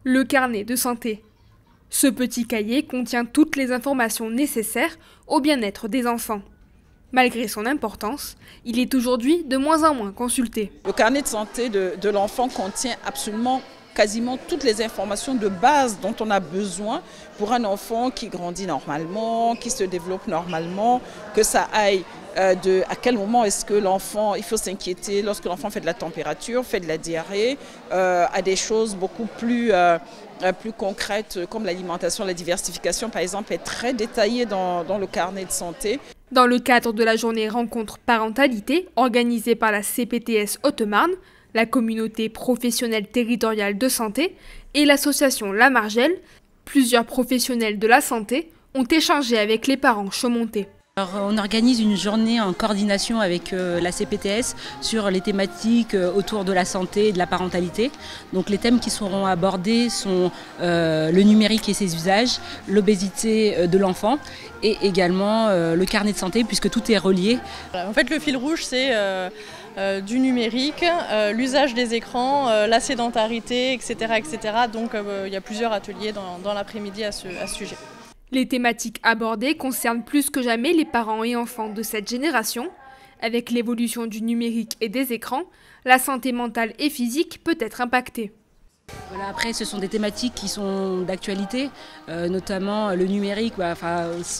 Le carnet de santé. Ce petit cahier contient toutes les informations nécessaires au bien-être des enfants. Malgré son importance, il est aujourd'hui de moins en moins consulté. Le carnet de santé de l'enfant contient absolument quasiment toutes les informations de base dont on a besoin pour un enfant qui grandit normalement, qui se développe normalement, que ça aille à quel moment est-ce que l'enfant, il faut s'inquiéter lorsque l'enfant fait de la température, fait de la diarrhée, à des choses beaucoup plus concrètes comme l'alimentation, la diversification par exemple est très détaillée dans le carnet de santé. Dans le cadre de la journée rencontre parentalité organisée par la CPTS Haute-Marne, la communauté professionnelle territoriale de santé et l'association La Margelle, plusieurs professionnels de la santé ont échangé avec les parents chaumontais. Alors, on organise une journée en coordination avec la CPTS sur les thématiques autour de la santé et de la parentalité. Donc les thèmes qui seront abordés sont le numérique et ses usages, l'obésité de l'enfant et également le carnet de santé puisque tout est relié. En fait le fil rouge c'est du numérique, l'usage des écrans, la sédentarité, etc. Donc il y a plusieurs ateliers dans l'après-midi à ce sujet. Les thématiques abordées concernent plus que jamais les parents et enfants de cette génération. Avec l'évolution du numérique et des écrans, la santé mentale et physique peut être impactée. Voilà, après, ce sont des thématiques qui sont d'actualité, notamment le numérique.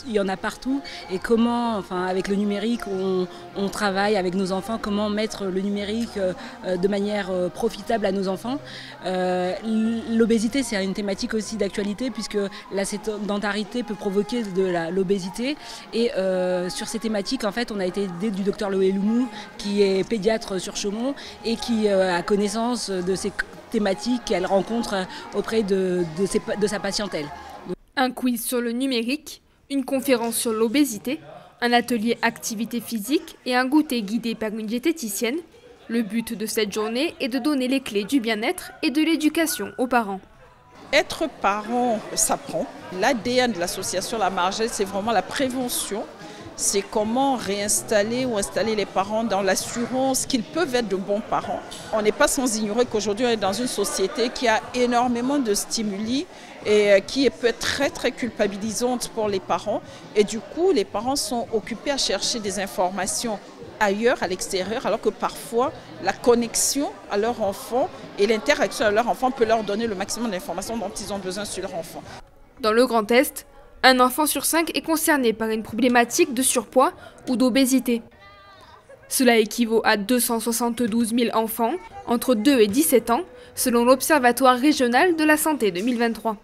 Il y en a partout. Et comment, avec le numérique, on travaille avec nos enfants, comment mettre le numérique de manière profitable à nos enfants. L'obésité, c'est une thématique aussi d'actualité, puisque la sédentarité peut provoquer de l'obésité. Et sur ces thématiques, en fait, on a été aidé du docteur Loé Loumou, qui est pédiatre sur Chaumont et qui a connaissance de ces thématiques qu'elle rencontre auprès de sa patientèle. Un quiz sur le numérique, une conférence sur l'obésité, un atelier activité physique et un goûter guidé par une diététicienne. Le but de cette journée est de donner les clés du bien-être et de l'éducation aux parents. Être parent s'apprend. L'ADN de l'association La Margelle, c'est vraiment la prévention. C'est comment réinstaller ou installer les parents dans l'assurance qu'ils peuvent être de bons parents. On n'est pas sans ignorer qu'aujourd'hui on est dans une société qui a énormément de stimuli et qui peut être très très culpabilisante pour les parents. Et du coup, les parents sont occupés à chercher des informations ailleurs, à l'extérieur, alors que parfois la connexion à leur enfant et l'interaction à leur enfant peut leur donner le maximum d'informations dont ils ont besoin sur leur enfant. Dans le Grand Est, un enfant sur 5 est concerné par une problématique de surpoids ou d'obésité. Cela équivaut à 272 000 enfants entre 2 et 17 ans, selon l'Observatoire régional de la santé 2023.